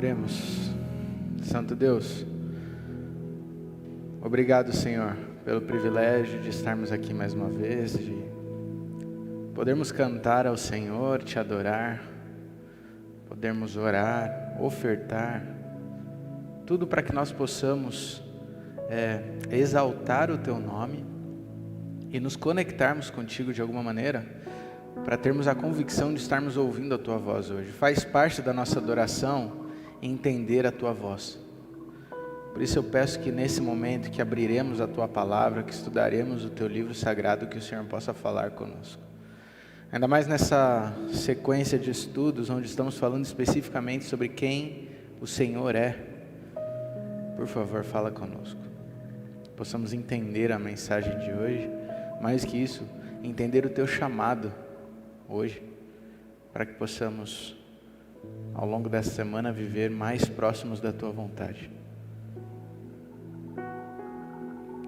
Oremos. Santo Deus, obrigado, Senhor, pelo privilégio de estarmos aqui mais uma vez, de podermos cantar ao Senhor, te adorar, podermos orar, ofertar, tudo para que nós possamos exaltar o Teu nome e nos conectarmos contigo de alguma maneira, para termos a convicção de estarmos ouvindo a Tua voz hoje. Faz parte da nossa adoração entender a Tua voz. Por isso eu peço que nesse momento que abriremos a Tua palavra, que estudaremos o Teu livro sagrado, que o Senhor possa falar conosco. Ainda mais nessa sequência de estudos, onde estamos falando especificamente sobre quem o Senhor é. Por favor, fala conosco. Possamos entender a mensagem de hoje, mais que isso, entender o Teu chamado hoje, para que possamos, ao longo dessa semana, viver mais próximos da Tua vontade.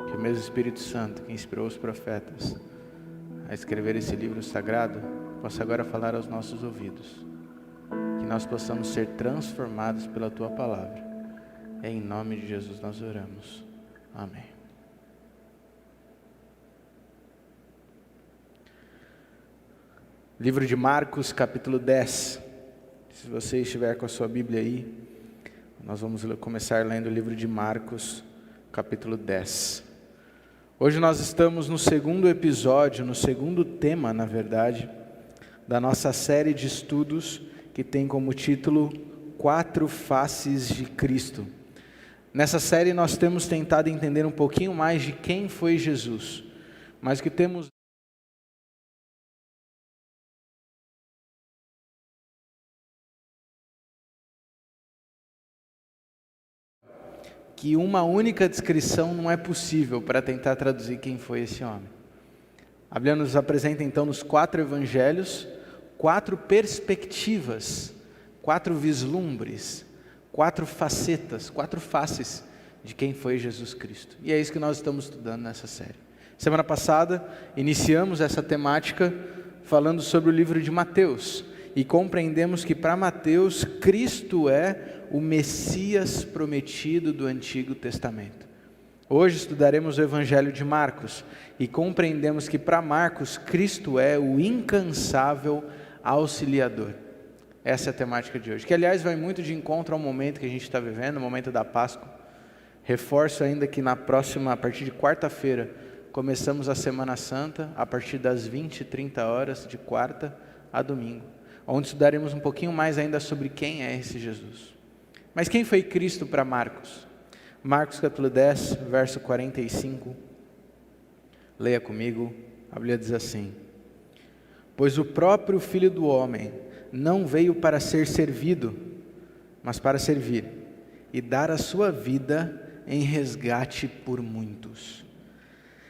Que o mesmo Espírito Santo, que inspirou os profetas a escrever esse livro sagrado, possa agora falar aos nossos ouvidos. Que nós possamos ser transformados pela Tua palavra. Em nome de Jesus nós oramos. Amém. Livro de Marcos, capítulo 10. Se você estiver com a sua Bíblia aí, nós vamos começar lendo o livro de Marcos, capítulo 10. Hoje nós estamos no segundo episódio, no segundo tema, na verdade, da nossa série de estudos que tem como título Quatro Faces de Cristo. Nessa série nós temos tentado entender um pouquinho mais de quem foi Jesus, mas que temos que uma única descrição não é possível para tentar traduzir quem foi esse homem. A Bíblia nos apresenta então nos 4 evangelhos, 4 perspectivas, 4 vislumbres, 4 facetas, 4 faces de quem foi Jesus Cristo. E é isso que nós estamos estudando nessa série. Semana passada, iniciamos essa temática falando sobre o livro de Mateus. E compreendemos que para Mateus, Cristo é o Messias prometido do Antigo Testamento. Hoje estudaremos o Evangelho de Marcos e compreendemos que para Marcos, Cristo é o incansável auxiliador. Essa é a temática de hoje, que aliás vai muito de encontro ao momento que a gente está vivendo, o momento da Páscoa. Reforço ainda que a partir de quarta-feira, começamos a Semana Santa, a partir das 20h30, de quarta a domingo, onde estudaremos um pouquinho mais ainda sobre quem é esse Jesus. Mas quem foi Cristo para Marcos? Marcos capítulo 10, verso 45. Leia comigo, a Bíblia diz assim: Pois o próprio Filho do Homem não veio para ser servido, mas para servir, e dar a sua vida em resgate por muitos.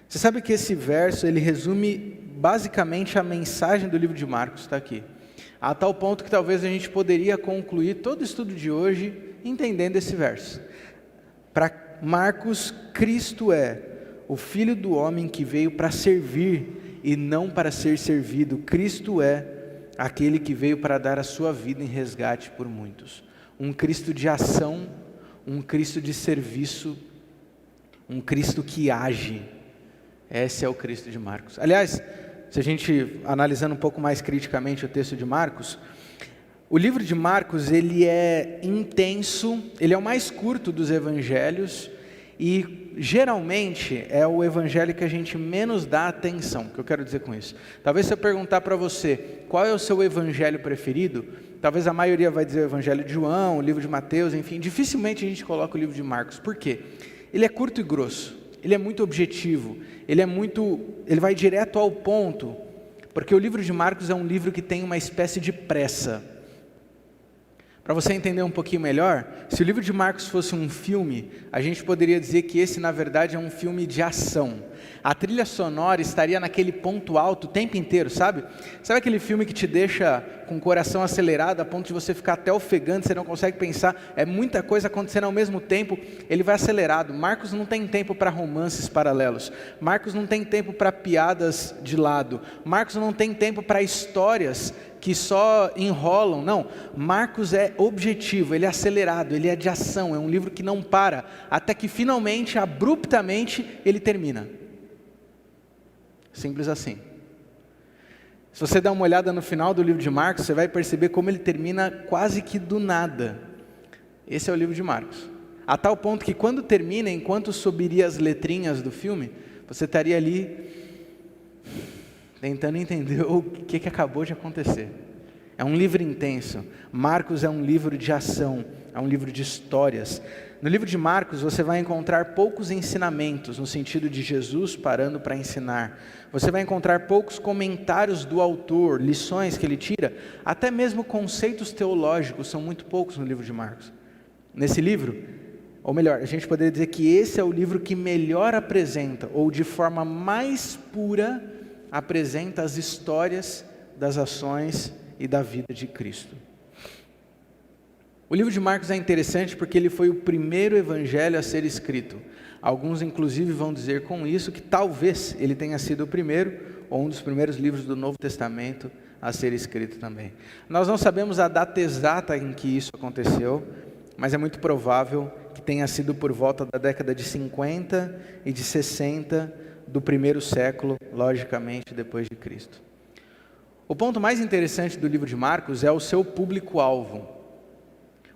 Você sabe que esse verso, ele resume basicamente a mensagem do livro de Marcos, está aqui. A tal ponto que talvez a gente poderia concluir todo o estudo de hoje entendendo esse verso. Para Marcos, Cristo é o Filho do Homem que veio para servir e não para ser servido. Cristo é aquele que veio para dar a sua vida em resgate por muitos. Um Cristo de ação, um Cristo de serviço, um Cristo que age. Esse é o Cristo de Marcos. Aliás, se a gente analisando um pouco mais criticamente o texto de Marcos, o livro de Marcos, ele é intenso, ele é o mais curto dos evangelhos e geralmente é o evangelho que a gente menos dá atenção. O que eu quero dizer com isso? Talvez se eu perguntar para você, qual é o seu evangelho preferido? Talvez a maioria vai dizer o evangelho de João, o livro de Mateus, enfim, dificilmente a gente coloca o livro de Marcos. Por quê? Ele é curto e grosso. Ele é muito objetivo, ele vai direto ao ponto, porque o livro de Marcos é um livro que tem uma espécie de pressa. Para você entender um pouquinho melhor, se o livro de Marcos fosse um filme, a gente poderia dizer que esse na verdade é um filme de ação. A trilha sonora estaria naquele ponto alto o tempo inteiro, sabe? Sabe aquele filme que te deixa com o coração acelerado a ponto de você ficar até ofegante, você não consegue pensar, é muita coisa acontecendo ao mesmo tempo, ele vai acelerado. Marcos não tem tempo para romances paralelos, Marcos não tem tempo para piadas de lado, Marcos não tem tempo para histórias que só enrolam. Não, Marcos é objetivo, ele é acelerado, ele é de ação, é um livro que não para, até que finalmente, abruptamente, ele termina. Simples assim. Se você der uma olhada no final do livro de Marcos, você vai perceber como ele termina quase que do nada. Esse é o livro de Marcos. A tal ponto que quando termina, enquanto subiria as letrinhas do filme, você estaria ali tentando entender o que acabou de acontecer. É um livro intenso. Marcos é um livro de ação, é um livro de histórias. No livro de Marcos você vai encontrar poucos ensinamentos, no sentido de Jesus parando para ensinar. Você vai encontrar poucos comentários do autor, lições que ele tira, até mesmo conceitos teológicos são muito poucos no livro de Marcos. Nesse livro, ou melhor, a gente poderia dizer que esse é o livro que melhor apresenta, ou de forma mais pura, apresenta as histórias das ações e da vida de Cristo. O livro de Marcos é interessante porque ele foi o primeiro evangelho a ser escrito. Alguns inclusive vão dizer com isso que talvez ele tenha sido o primeiro, ou um dos primeiros livros do Novo Testamento a ser escrito também. Nós não sabemos a data exata em que isso aconteceu, mas é muito provável que tenha sido por volta da década de 50 e de 60 do primeiro século, logicamente depois de Cristo. O ponto mais interessante do livro de Marcos é o seu público-alvo.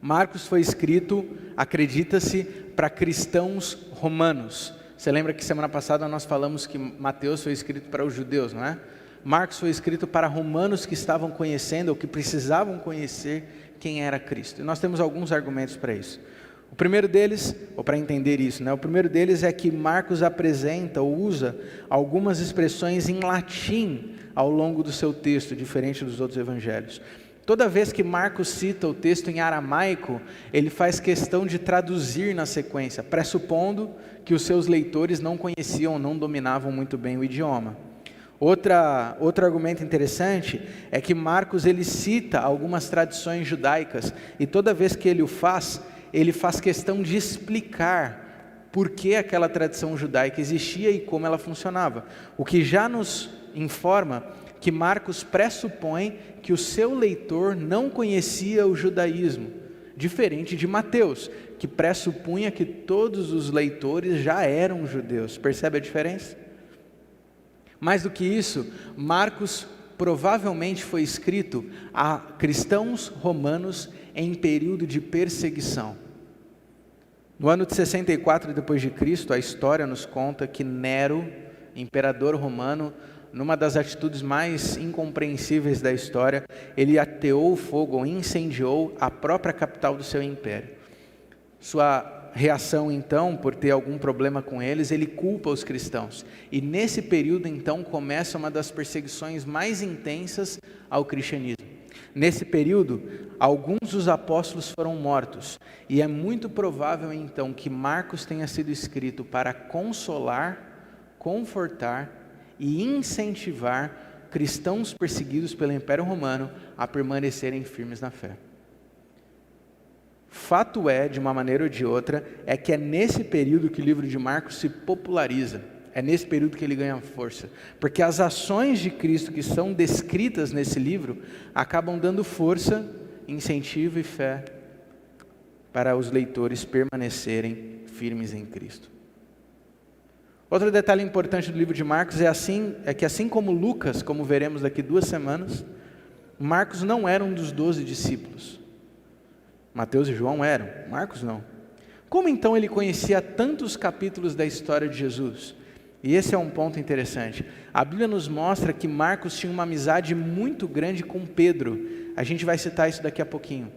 Marcos foi escrito, acredita-se, para cristãos romanos. Você lembra que semana passada nós falamos que Mateus foi escrito para os judeus, não é? Marcos foi escrito para romanos que estavam conhecendo, ou que precisavam conhecer quem era Cristo. E nós temos alguns argumentos para isso. O primeiro deles, ou para entender isso, o primeiro deles é que Marcos apresenta ou usa algumas expressões em latim ao longo do seu texto, diferente dos outros evangelhos. Toda vez que Marcos cita o texto em aramaico, ele faz questão de traduzir na sequência, pressupondo que os seus leitores não conheciam, não dominavam muito bem o idioma. Outro argumento interessante é que Marcos ele cita algumas tradições judaicas, e toda vez que ele faz questão de explicar por que aquela tradição judaica existia e como ela funcionava, o que já nos informa que Marcos pressupõe que o seu leitor não conhecia o judaísmo, diferente de Mateus, que pressupunha que todos os leitores já eram judeus. Percebe a diferença? Mais do que isso, Marcos provavelmente foi escrito a cristãos romanos em período de perseguição. No ano de 64 depois de Cristo, a história nos conta que Nero, imperador romano, numa das atitudes mais incompreensíveis da história, ele ateou fogo ou incendiou a própria capital do seu império. Sua reação então, por ter algum problema com eles, ele culpa os cristãos. E nesse período então começa uma das perseguições mais intensas ao cristianismo. Nesse período, alguns dos apóstolos foram mortos. E é muito provável então que Marcos tenha sido escrito para consolar, confortar e incentivar cristãos perseguidos pelo Império Romano a permanecerem firmes na fé. Fato é, de uma maneira ou de outra, é que é nesse período que o livro de Marcos se populariza, é nesse período que ele ganha força, porque as ações de Cristo que são descritas nesse livro acabam dando força, incentivo e fé para os leitores permanecerem firmes em Cristo. Outro detalhe importante do livro de Marcos é que assim como Lucas, como veremos daqui 2 semanas, Marcos não era um dos 12 discípulos. Mateus e João eram, Marcos não. Como então ele conhecia tantos capítulos da história de Jesus? E esse é um ponto interessante. A Bíblia nos mostra que Marcos tinha uma amizade muito grande com Pedro. A gente vai citar isso daqui a pouquinho.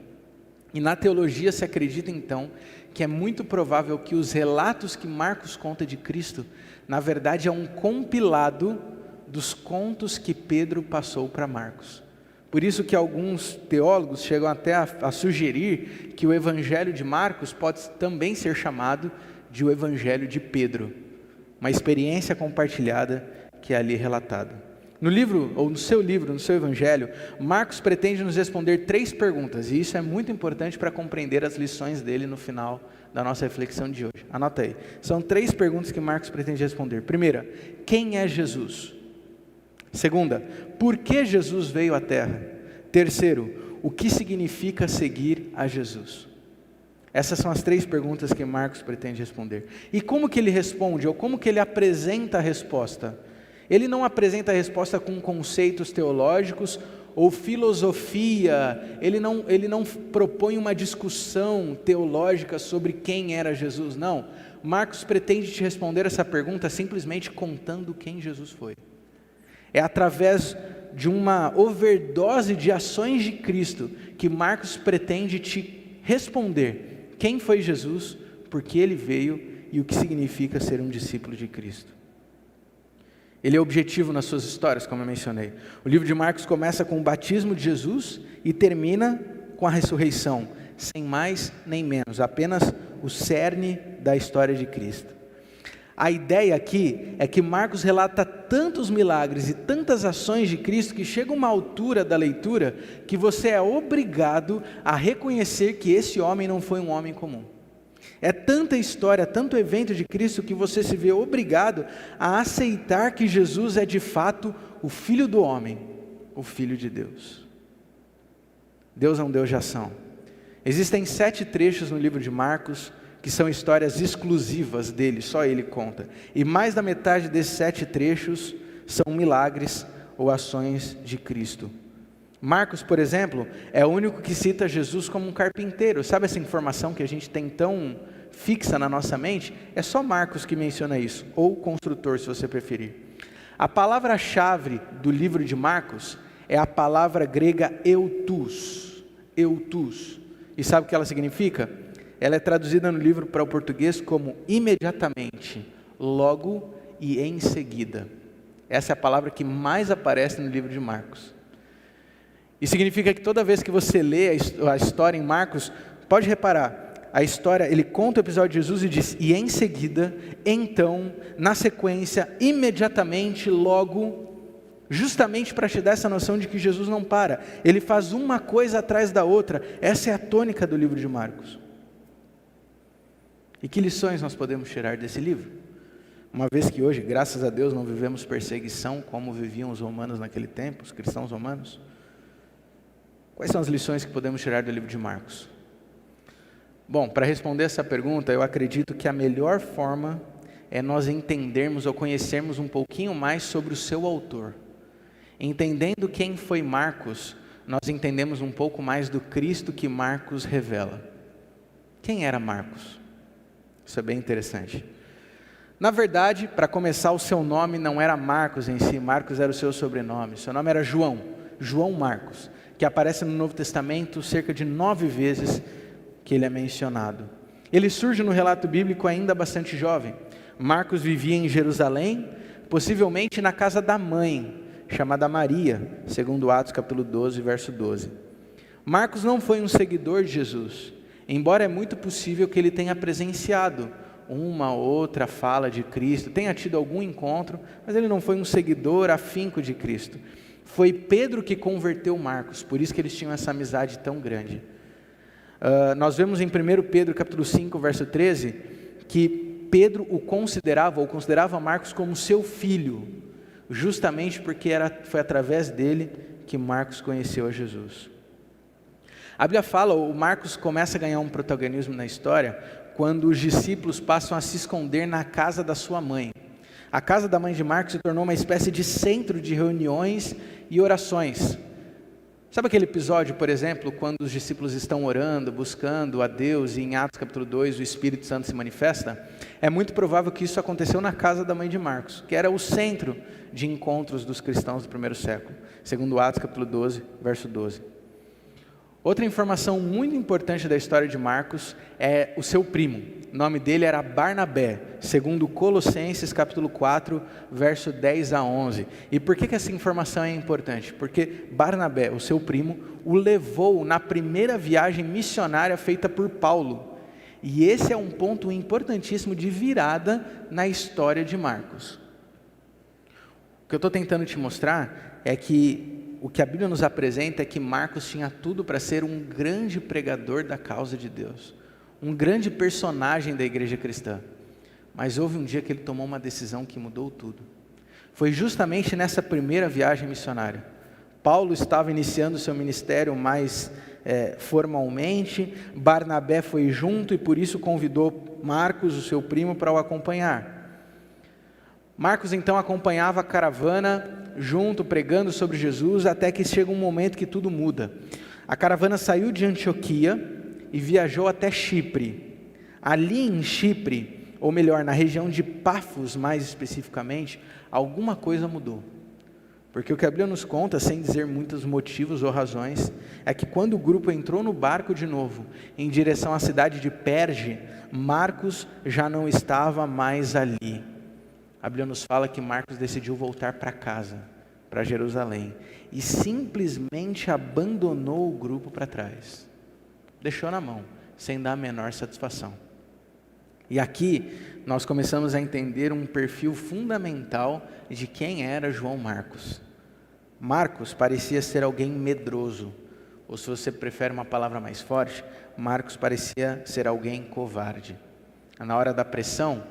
E na teologia se acredita então que é muito provável que os relatos que Marcos conta de Cristo, na verdade é um compilado dos contos que Pedro passou para Marcos. Por isso que alguns teólogos chegam até a sugerir que o Evangelho de Marcos pode também ser chamado de o Evangelho de Pedro, uma experiência compartilhada que é ali relatada. No livro, ou no seu Evangelho, Marcos pretende nos responder 3 perguntas, e isso é muito importante para compreender as lições dele no final da nossa reflexão de hoje. Anota aí. São 3 perguntas que Marcos pretende responder. Primeira, quem é Jesus? Segunda, por que Jesus veio à Terra? Terceiro, o que significa seguir a Jesus? Essas são as 3 perguntas que Marcos pretende responder. E como que ele responde, ou como que ele apresenta a resposta? Ele não apresenta a resposta com conceitos teológicos ou filosofia, ele não propõe uma discussão teológica sobre quem era Jesus, não. Marcos pretende te responder essa pergunta simplesmente contando quem Jesus foi. É através de uma overdose de ações de Cristo que Marcos pretende te responder quem foi Jesus, por que ele veio e o que significa ser um discípulo de Cristo. Ele é objetivo nas suas histórias, como eu mencionei. O livro de Marcos começa com o batismo de Jesus e termina com a ressurreição, sem mais nem menos, apenas o cerne da história de Cristo. A ideia aqui é que Marcos relata tantos milagres e tantas ações de Cristo que chega uma altura da leitura que você é obrigado a reconhecer que esse homem não foi um homem comum. É tanta história, tanto evento de Cristo que você se vê obrigado a aceitar que Jesus é de fato o Filho do homem, o Filho de Deus. Deus é um Deus de ação. Existem 7 trechos no livro de Marcos que são histórias exclusivas dele, só ele conta. E mais da metade desses 7 trechos são milagres ou ações de Cristo. Marcos, por exemplo, é o único que cita Jesus como um carpinteiro. Sabe essa informação que a gente tem tão fixa na nossa mente? É só Marcos que menciona isso, ou construtor, se você preferir. A palavra-chave do livro de Marcos é a palavra grega eutus. Eutus. E sabe o que ela significa? Ela é traduzida no livro para o português como imediatamente, logo e em seguida. Essa é a palavra que mais aparece no livro de Marcos. E significa que toda vez que você lê a história em Marcos, pode reparar, a história, ele conta o episódio de Jesus e diz, e em seguida, então, na sequência, imediatamente, logo, justamente para te dar essa noção de que Jesus não para. Ele faz uma coisa atrás da outra. Essa é a tônica do livro de Marcos. E que lições nós podemos tirar desse livro? Uma vez que hoje, graças a Deus, não vivemos perseguição como viviam os romanos naquele tempo, os cristãos romanos. Quais são as lições que podemos tirar do livro de Marcos? Bom, para responder essa pergunta, eu acredito que a melhor forma é nós entendermos ou conhecermos um pouquinho mais sobre o seu autor. Entendendo quem foi Marcos, nós entendemos um pouco mais do Cristo que Marcos revela. Quem era Marcos? Isso é bem interessante. Na verdade, para começar, o seu nome não era Marcos em si, Marcos era o seu sobrenome. Seu nome era João, João Marcos, que aparece no Novo Testamento cerca de 9 vezes que ele é mencionado. Ele surge no relato bíblico ainda bastante jovem. Marcos vivia em Jerusalém, possivelmente na casa da mãe, chamada Maria, segundo Atos capítulo 12, verso 12. Marcos não foi um seguidor de Jesus, embora é muito possível que ele tenha presenciado uma ou outra fala de Cristo, tenha tido algum encontro, mas ele não foi um seguidor afinco de Cristo. Foi Pedro que converteu Marcos, por isso que eles tinham essa amizade tão grande. Nós vemos em 1 Pedro capítulo 5, verso 13, que Pedro considerava Marcos como seu filho, justamente porque foi através dele que Marcos conheceu a Jesus. A Bíblia fala, o Marcos começa a ganhar um protagonismo na história, quando os discípulos passam a se esconder na casa da sua mãe. A casa da mãe de Marcos se tornou uma espécie de centro de reuniões e orações. Sabe aquele episódio, por exemplo, quando os discípulos estão orando, buscando a Deus, e em Atos capítulo 2 o Espírito Santo se manifesta? É muito provável que isso aconteceu na casa da mãe de Marcos, que era o centro de encontros dos cristãos do primeiro século, segundo Atos capítulo 12, verso 12. Outra informação muito importante da história de Marcos é o seu primo. O nome dele era Barnabé, segundo Colossenses capítulo 4, verso 10 a 11. E por que essa informação é importante? Porque Barnabé, o seu primo, o levou na primeira viagem missionária feita por Paulo. E esse é um ponto importantíssimo de virada na história de Marcos. O que eu estou tentando te mostrar é que o que a Bíblia nos apresenta é que Marcos tinha tudo para ser um grande pregador da causa de Deus, um grande personagem da igreja cristã. Mas houve um dia que ele tomou uma decisão que mudou tudo. Foi justamente nessa primeira viagem missionária. Paulo estava iniciando seu ministério mais formalmente, Barnabé foi junto e por isso convidou Marcos, o seu primo, para o acompanhar. Marcos então acompanhava a caravana junto, pregando sobre Jesus, até que chega um momento que tudo muda. A caravana saiu de Antioquia e viajou até Chipre. Ali em Chipre, ou melhor, na região de Pafos mais especificamente, alguma coisa mudou. Porque o que a Bíblia nos conta, sem dizer muitos motivos ou razões, é que quando o grupo entrou no barco de novo, em direção à cidade de Perge, Marcos já não estava mais ali. A Bíblia nos fala que Marcos decidiu voltar para casa, para Jerusalém, e simplesmente abandonou o grupo para trás. Deixou na mão, sem dar a menor satisfação. E aqui nós começamos a entender um perfil fundamental de quem era João Marcos. Marcos parecia ser alguém medroso, ou se você prefere uma palavra mais forte, Marcos parecia ser alguém covarde. Na hora da pressão,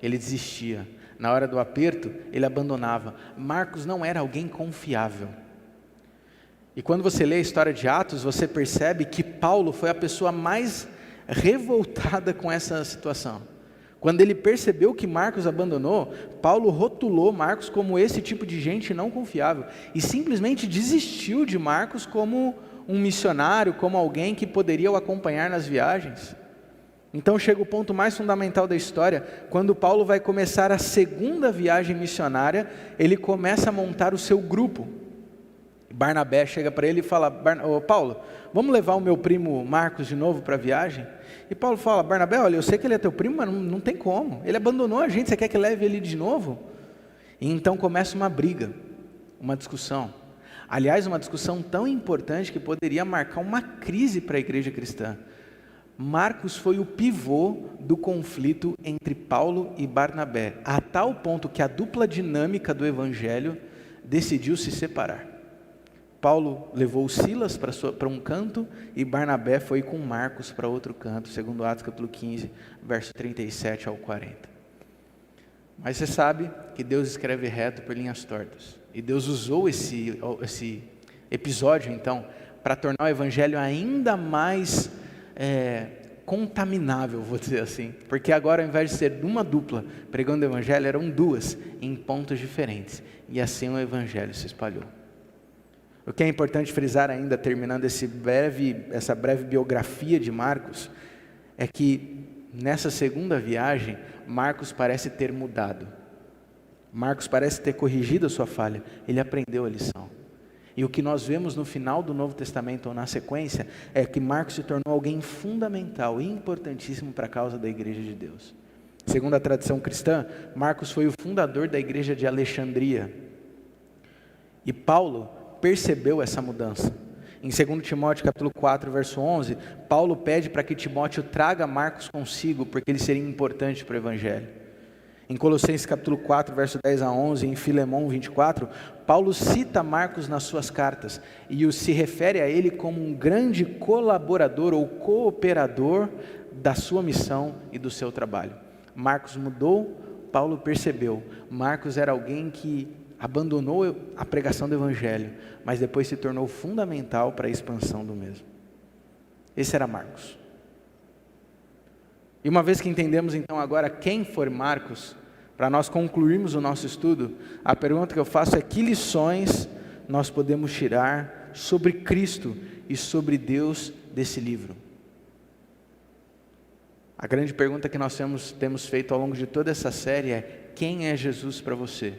ele desistia. Na hora do aperto, ele abandonava. Marcos não era alguém confiável. E quando você lê a história de Atos, você percebe que Paulo foi a pessoa mais revoltada com essa situação. Quando ele percebeu que Marcos abandonou, Paulo rotulou Marcos como esse tipo de gente não confiável e simplesmente desistiu de Marcos como um missionário, como alguém que poderia o acompanhar nas viagens. Então chega o ponto mais fundamental da história, quando Paulo vai começar a segunda viagem missionária, ele começa a montar o seu grupo. Barnabé chega para ele e fala: Paulo, vamos levar o meu primo Marcos de novo para a viagem? E Paulo fala: Barnabé, olha, eu sei que ele é teu primo, mas não tem como, ele abandonou a gente, você quer que leve ele de novo? E então começa uma briga, uma discussão. Aliás, uma discussão tão importante que poderia marcar uma crise para a igreja cristã. Marcos foi o pivô do conflito entre Paulo e Barnabé, a tal ponto que a dupla dinâmica do evangelho decidiu se separar. Paulo levou Silas para um canto e Barnabé foi com Marcos para outro canto, segundo Atos capítulo 15, verso 37 ao 40. Mas você sabe que Deus escreve reto por linhas tortas. E Deus usou esse episódio, então, para tornar o evangelho ainda mais contaminável, vou dizer assim. Porque agora, ao invés de ser uma dupla pregando o evangelho, eram duas, em pontos diferentes. E assim o evangelho se espalhou. O que é importante frisar ainda, terminando essa breve biografia de Marcos, é que nessa segunda viagem, Marcos parece ter mudado. Marcos parece ter corrigido a sua falha, ele aprendeu a lição. E o que nós vemos no final do Novo Testamento, ou na sequência, é que Marcos se tornou alguém fundamental e importantíssimo para a causa da igreja de Deus. Segundo a tradição cristã, Marcos foi o fundador da igreja de Alexandria. E Paulo percebeu essa mudança. Em 2 Timóteo capítulo 4, verso 11, Paulo pede para que Timóteo traga Marcos consigo, porque ele seria importante para o evangelho. Em Colossenses capítulo 4, verso 10 a 11, em Filemão 24, Paulo cita Marcos nas suas cartas e se refere a ele como um grande colaborador ou cooperador da sua missão e do seu trabalho. Marcos mudou, Paulo percebeu. Marcos era alguém que abandonou a pregação do evangelho, mas depois se tornou fundamental para a expansão do mesmo. Esse era Marcos. E uma vez que entendemos então agora quem foi Marcos, para nós concluirmos o nosso estudo, a pergunta que eu faço é: que lições nós podemos tirar sobre Cristo e sobre Deus desse livro? A grande pergunta que nós temos feito ao longo de toda essa série é: quem é Jesus para você?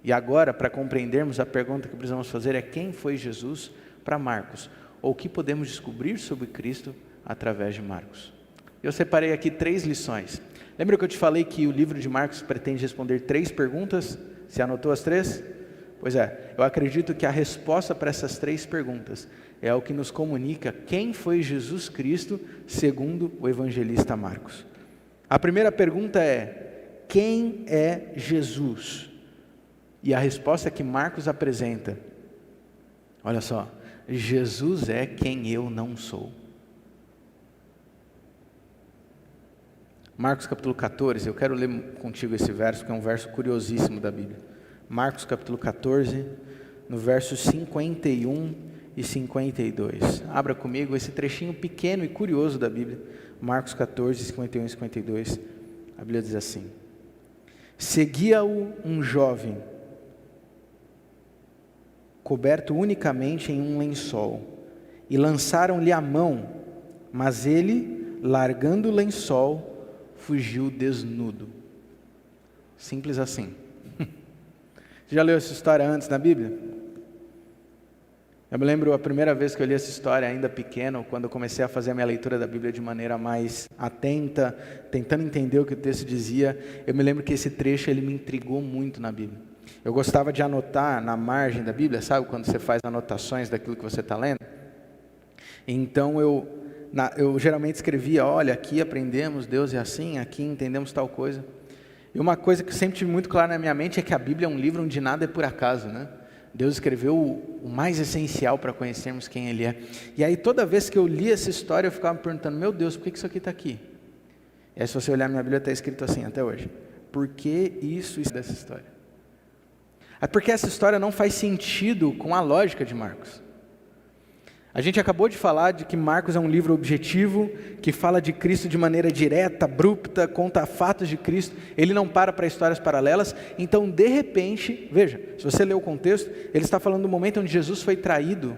E agora, para compreendermos, a pergunta que precisamos fazer é: quem foi Jesus para Marcos? Ou o que podemos descobrir sobre Cristo através de Marcos? Eu separei aqui 3 lições. Lembra que eu te falei que o livro de Marcos pretende responder 3 perguntas? Você anotou as 3? Pois é, eu acredito que a resposta para essas 3 perguntas é o que nos comunica quem foi Jesus Cristo segundo o evangelista Marcos. A primeira pergunta é: quem é Jesus? E a resposta que Marcos apresenta, olha só: Jesus é quem eu não sou. Marcos capítulo 14, eu quero ler contigo esse verso, que é um verso curiosíssimo da Bíblia. Marcos capítulo 14, no versos 51 e 52. Abra comigo esse trechinho pequeno e curioso da Bíblia, Marcos 14, 51 e 52. A Bíblia diz assim: seguia-o um jovem, coberto unicamente em um lençol, e lançaram-lhe a mão, mas ele, largando o lençol, fugiu desnudo. Simples assim. Já leu essa história antes na Bíblia? Eu me lembro a primeira vez que eu li essa história, ainda pequeno, quando eu comecei a fazer a minha leitura da Bíblia de maneira mais atenta, tentando entender o que o texto dizia. Eu me lembro que esse trecho ele me intrigou muito na Bíblia. Eu gostava de anotar na margem da Bíblia, sabe quando você faz anotações daquilo que você está lendo? Então eu geralmente escrevia, olha, aqui aprendemos, Deus é assim, aqui entendemos tal coisa. E uma coisa que sempre tive muito clara na minha mente é que a Bíblia é um livro onde nada é por acaso, né? Deus escreveu o mais essencial para conhecermos quem Ele é. E aí toda vez que eu li essa história, eu ficava me perguntando, meu Deus, por que isso aqui está aqui? E aí se você olhar a minha Bíblia, está escrito assim até hoje. Por que isso dessa história? É porque essa história não faz sentido com a lógica de Marcos. A gente acabou de falar de que Marcos é um livro objetivo, que fala de Cristo de maneira direta, abrupta, conta fatos de Cristo, ele não para histórias paralelas. Então de repente, veja, se você ler o contexto, ele está falando do momento onde Jesus foi traído,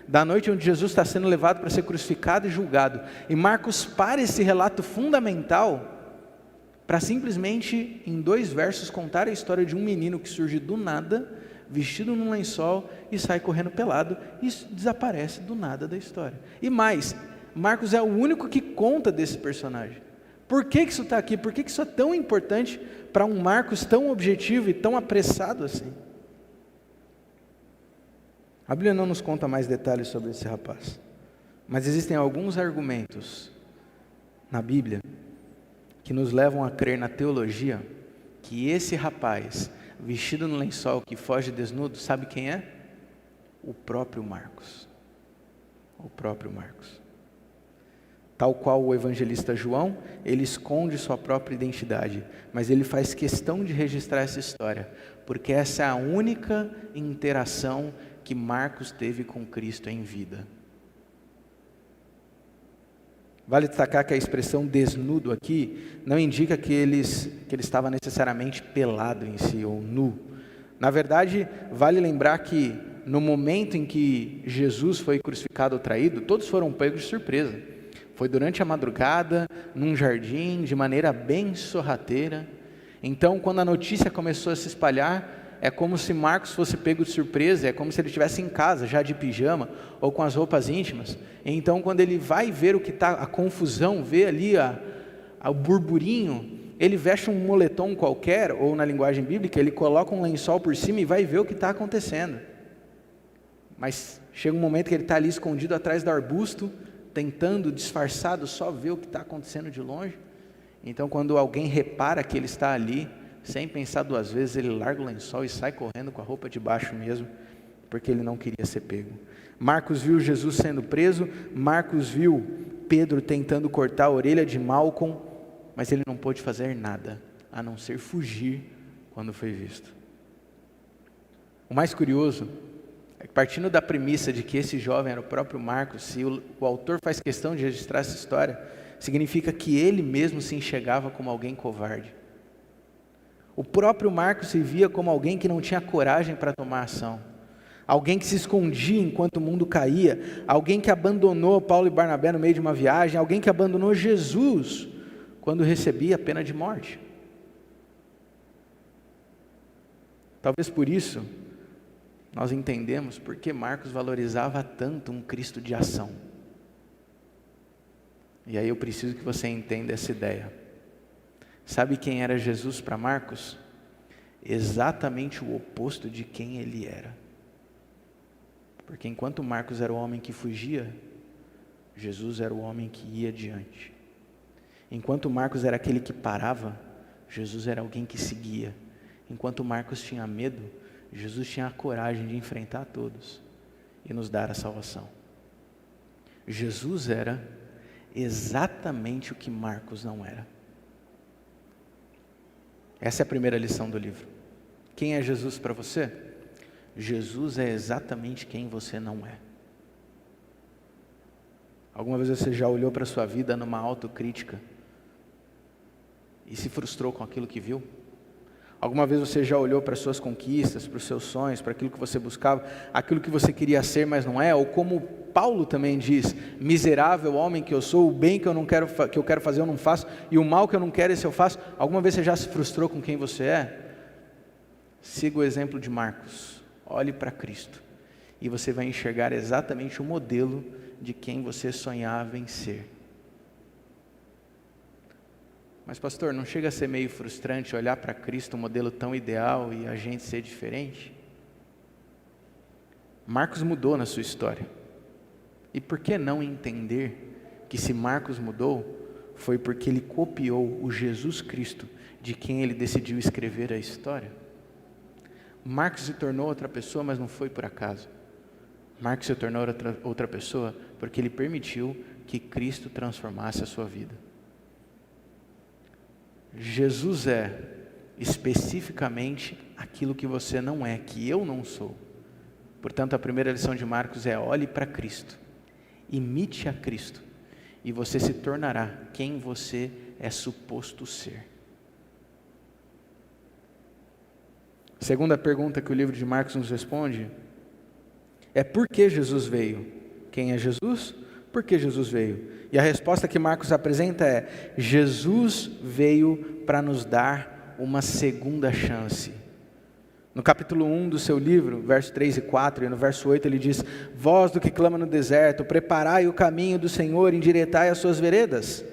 da noite onde Jesus está sendo levado para ser crucificado e julgado. E Marcos para esse relato fundamental, para simplesmente em 2 versos contar a história de um menino que surge do nada, vestido num lençol e sai correndo pelado, e isso desaparece do nada da história. E mais, Marcos é o único que conta desse personagem. Por que isso está aqui? Por que isso é tão importante para um Marcos tão objetivo e tão apressado assim? A Bíblia não nos conta mais detalhes sobre esse rapaz, mas existem alguns argumentos na Bíblia que nos levam a crer na teologia que esse rapaz vestido no lençol que foge desnudo, sabe quem é? O próprio Marcos. O próprio Marcos. Tal qual o evangelista João, ele esconde sua própria identidade, mas ele faz questão de registrar essa história, porque essa é a única interação que Marcos teve com Cristo em vida. Vale destacar que a expressão desnudo aqui não indica que ele estava necessariamente pelado em si, ou nu. Na verdade, vale lembrar que no momento em que Jesus foi crucificado ou traído, todos foram pegos de surpresa. Foi durante a madrugada, num jardim, de maneira bem sorrateira. Então, quando a notícia começou a se espalhar, é como se Marcos fosse pego de surpresa, é como se ele estivesse em casa, já de pijama, ou com as roupas íntimas. Então, quando ele vai ver o que está, a confusão, vê ali o burburinho, ele veste um moletom qualquer, ou na linguagem bíblica, ele coloca um lençol por cima e vai ver o que está acontecendo. Mas chega um momento que ele está ali escondido atrás do arbusto, tentando, disfarçado, só ver o que está acontecendo de longe. Então, quando alguém repara que ele está ali, sem pensar 2 vezes, ele larga o lençol e sai correndo com a roupa de baixo mesmo, porque ele não queria ser pego. Marcos viu Jesus sendo preso, Marcos viu Pedro tentando cortar a orelha de Malcom, mas ele não pôde fazer nada, a não ser fugir quando foi visto. O mais curioso é que, partindo da premissa de que esse jovem era o próprio Marcos, se o autor faz questão de registrar essa história, significa que ele mesmo se enxergava como alguém covarde. O próprio Marcos se via como alguém que não tinha coragem para tomar ação, alguém que se escondia enquanto o mundo caía, alguém que abandonou Paulo e Barnabé no meio de uma viagem, alguém que abandonou Jesus quando recebia a pena de morte. Talvez por isso nós entendemos por que Marcos valorizava tanto um Cristo de ação. E aí eu preciso que você entenda essa ideia. Sabe quem era Jesus para Marcos? Exatamente o oposto de quem ele era. Porque enquanto Marcos era o homem que fugia, Jesus era o homem que ia adiante. Enquanto Marcos era aquele que parava, Jesus era alguém que seguia. Enquanto Marcos tinha medo, Jesus tinha a coragem de enfrentar todos e nos dar a salvação. Jesus era exatamente o que Marcos não era. Essa é a primeira lição do livro. Quem é Jesus para você? Jesus é exatamente quem você não é. Alguma vez você já olhou para a sua vida numa autocrítica e se frustrou com aquilo que viu? Alguma vez você já olhou para as suas conquistas, para os seus sonhos, para aquilo que você buscava, aquilo que você queria ser, mas não é? Ou como Paulo também diz, miserável homem que eu sou, o bem que eu quero fazer eu não faço, e o mal que eu não quero esse eu faço. Alguma vez você já se frustrou com quem você é? Siga o exemplo de Marcos, olhe para Cristo, e você vai enxergar exatamente o modelo de quem você sonhava em ser. Mas pastor, não chega a ser meio frustrante olhar para Cristo, um modelo tão ideal, e a gente ser diferente? Marcos mudou na sua história. E por que não entender que se Marcos mudou, foi porque ele copiou o Jesus Cristo de quem ele decidiu escrever a história? Marcos se tornou outra pessoa, mas não foi por acaso. Marcos se tornou outra pessoa porque ele permitiu que Cristo transformasse a sua vida. Jesus é especificamente aquilo que você não é, que eu não sou. Portanto, a primeira lição de Marcos é: olhe para Cristo, imite a Cristo, e você se tornará quem você é suposto ser. Segunda pergunta que o livro de Marcos nos responde é: por que Jesus veio? Quem é Jesus? Por que Jesus veio? E a resposta que Marcos apresenta é: Jesus veio para nos dar uma segunda chance. No capítulo 1 do seu livro, versos 3 e 4, e no verso 8 ele diz: voz do que clama no deserto, preparai o caminho do Senhor, endireitai as suas veredas.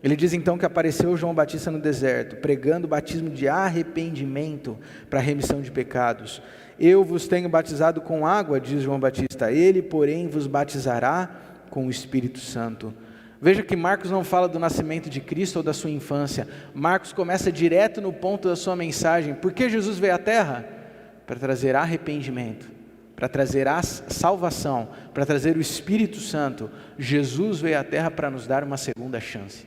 Ele diz então que apareceu João Batista no deserto, pregando o batismo de arrependimento para a remissão de pecados. Eu vos tenho batizado com água, diz João Batista, ele, porém, vos batizará com o Espírito Santo. Veja que Marcos não fala do nascimento de Cristo ou da sua infância. Marcos começa direto no ponto da sua mensagem. Por que Jesus veio à Terra? Para trazer arrependimento, para trazer a salvação, para trazer o Espírito Santo. Jesus veio à Terra para nos dar uma segunda chance.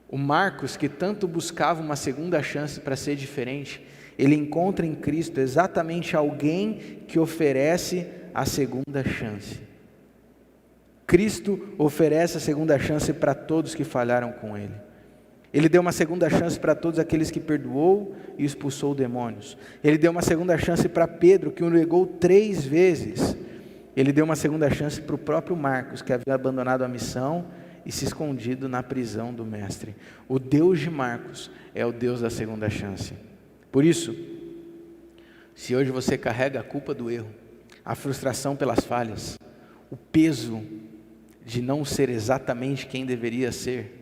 O Marcos, que tanto buscava uma segunda chance para ser diferente, ele encontra em Cristo exatamente alguém que oferece a segunda chance. Cristo oferece a segunda chance para todos que falharam com Ele. Ele deu uma segunda chance para todos aqueles que perdoou e expulsou demônios. Ele deu uma segunda chance para Pedro, que o negou 3 vezes. Ele deu uma segunda chance para o próprio Marcos, que havia abandonado a missão e se escondido na prisão do mestre. O Deus de Marcos é o Deus da segunda chance. Por isso, se hoje você carrega a culpa do erro, a frustração pelas falhas, o peso de não ser exatamente quem deveria ser,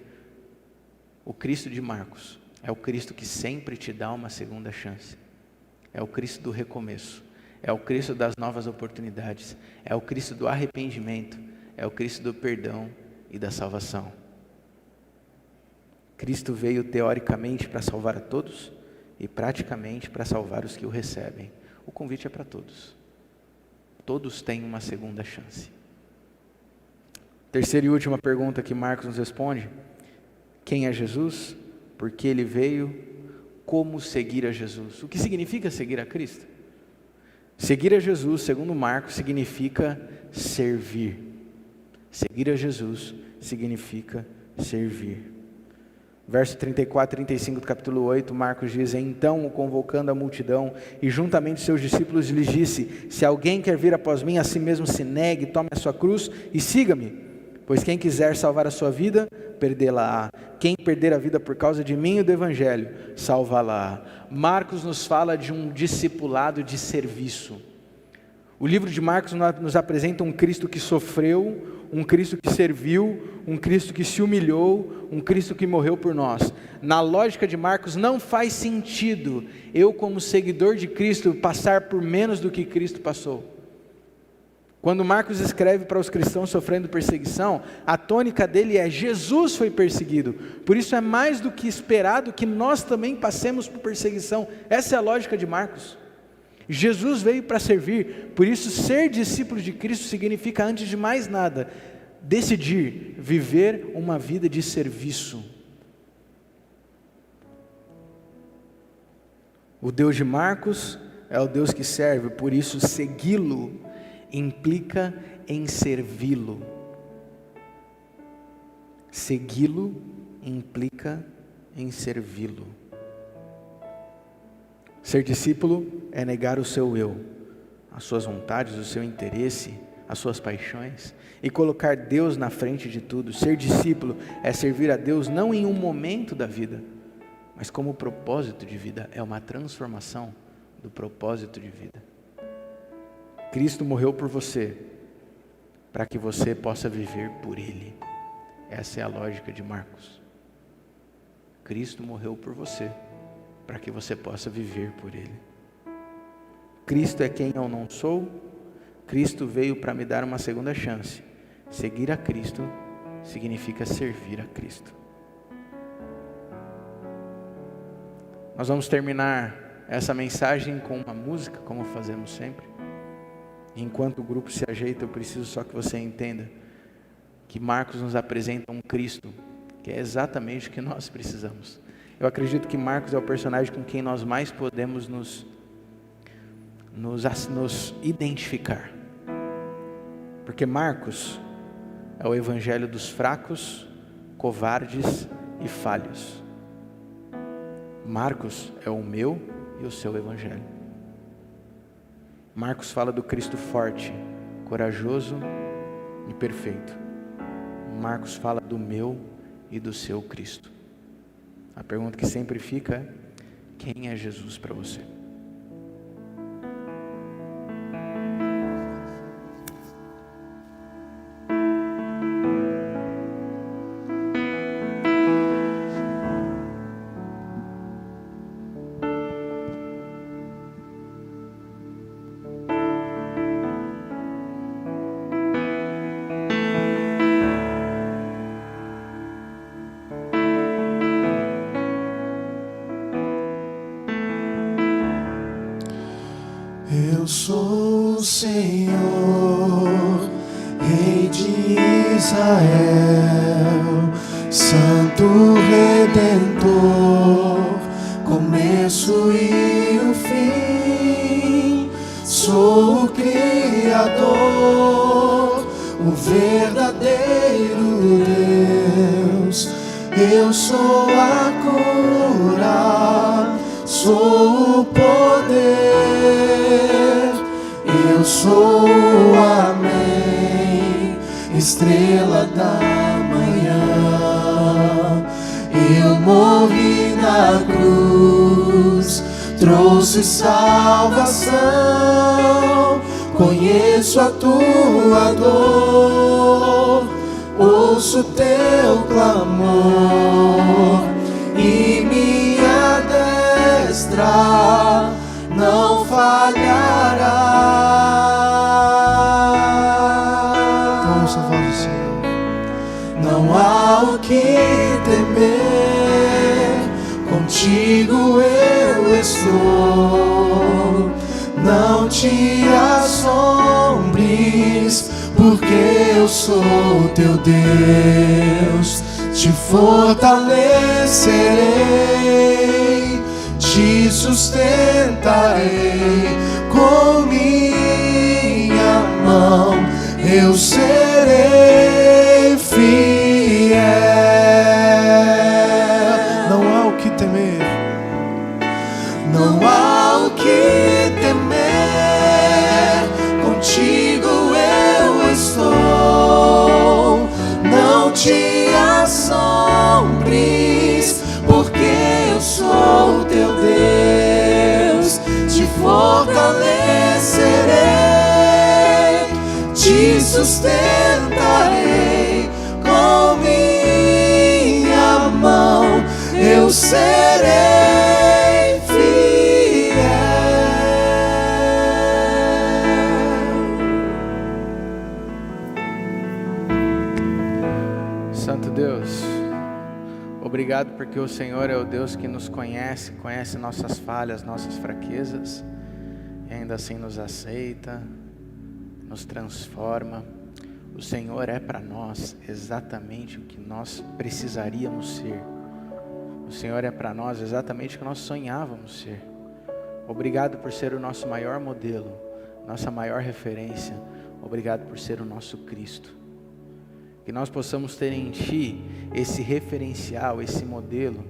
o Cristo de Marcos é o Cristo que sempre te dá uma segunda chance. É o Cristo do recomeço, é o Cristo das novas oportunidades, é o Cristo do arrependimento, é o Cristo do perdão e da salvação. Cristo veio teoricamente para salvar a todos e praticamente para salvar os que o recebem. O convite é para todos. Todos têm uma segunda chance. Terceira e última pergunta que Marcos nos responde: quem é Jesus? Por que ele veio? Como seguir a Jesus? O que significa seguir a Cristo? Seguir a Jesus, segundo Marcos, significa servir. Seguir a Jesus significa servir. Verso 34 e 35 do capítulo 8, Marcos diz: então, convocando a multidão e juntamente seus discípulos, lhes disse: se alguém quer vir após mim, a si mesmo se negue, tome a sua cruz e siga-me. Pois quem quiser salvar a sua vida, perdê-la-á. Quem perder a vida por causa de mim e do Evangelho, salvá-la-á. Marcos nos fala de um discipulado de serviço. O livro de Marcos nos apresenta um Cristo que sofreu, um Cristo que serviu, um Cristo que se humilhou, um Cristo que morreu por nós. Na lógica de Marcos, não faz sentido eu, como seguidor de Cristo, passar por menos do que Cristo passou. Quando Marcos escreve para os cristãos sofrendo perseguição, a tônica dele é: Jesus foi perseguido, por isso é mais do que esperado que nós também passemos por perseguição. Essa é a lógica de Marcos. Jesus veio para servir, por isso ser discípulo de Cristo significa, antes de mais nada, decidir viver uma vida de serviço. O Deus de Marcos é o Deus que serve, por isso segui-lo implica em servi-lo. Segui-lo implica em servi-lo. Ser discípulo é negar o seu eu, as suas vontades, o seu interesse, as suas paixões, e colocar Deus na frente de tudo. Ser discípulo é servir a Deus não em um momento da vida, mas como propósito de vida. É uma transformação do propósito de vida. Cristo morreu por você, para que você possa viver por Ele. Essa é a lógica de Marcos. Cristo morreu por você, para que você possa viver por Ele. Cristo é quem eu não sou. Cristo veio para me dar uma segunda chance. Seguir a Cristo significa servir a Cristo. Nós vamos terminar essa mensagem com uma música, como fazemos sempre. Enquanto o grupo se ajeita, eu preciso só que você entenda que Marcos nos apresenta um Cristo, que é exatamente o que nós precisamos. Eu acredito que Marcos é o personagem com quem nós mais podemos nos identificar. Porque Marcos é o evangelho dos fracos, covardes e falhos. Marcos é o meu e o seu evangelho. Marcos fala do Cristo forte, corajoso e perfeito. Marcos fala do meu e do seu Cristo. A pergunta que sempre fica é: quem é Jesus para você? Eu sou o Senhor, Rei de Israel, Santo Redentor, começo e o fim. Sou o Criador, o verdadeiro Deus. Eu sou a cura, sou o poder. Eu sou o Amém, estrela da manhã. Eu morri na cruz, trouxe salvação. Conheço a tua dor, ouço teu clamor, e minha destra não falhará. Ouça a voz do Senhor. Não há o que temer, contigo eu estou. Não te assombres, porque eu sou teu Deus. Te fortalecerei, te sustentarei com minha mão, eu serei fiel. Não há o que temer, não há o que temer, contigo eu estou. Não te assombres, porque eu sou teu Deus. Te fortalecerei, te sustentarei com minha mão, eu serei fiel. Santo Deus, obrigado porque o Senhor é o Deus que nos conhece, conhece nossas falhas, nossas fraquezas, e ainda assim nos aceita, nos transforma. O Senhor é para nós exatamente o que nós precisaríamos ser. O Senhor é para nós exatamente o que nós sonhávamos ser. Obrigado por ser o nosso maior modelo, nossa maior referência. Obrigado por ser o nosso Cristo. Que nós possamos ter em Ti esse referencial, esse modelo.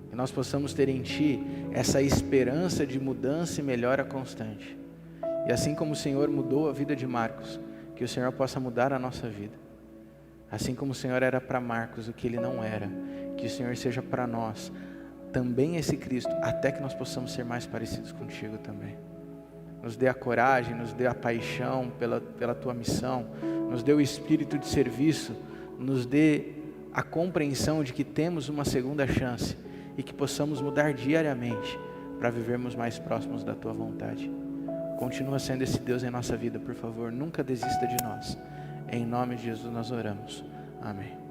Que nós possamos ter em Ti essa esperança de mudança e melhora constante. E assim como o Senhor mudou a vida de Marcos, que o Senhor possa mudar a nossa vida. Assim como o Senhor era para Marcos o que ele não era, que o Senhor seja para nós também esse Cristo, até que nós possamos ser mais parecidos contigo também. Nos dê a coragem, nos dê a paixão pela Tua missão, nos dê o espírito de serviço, nos dê a compreensão de que temos uma segunda chance e que possamos mudar diariamente para vivermos mais próximos da Tua vontade. Continua sendo esse Deus em nossa vida, por favor, nunca desista de nós. Em nome de Jesus nós oramos. Amém.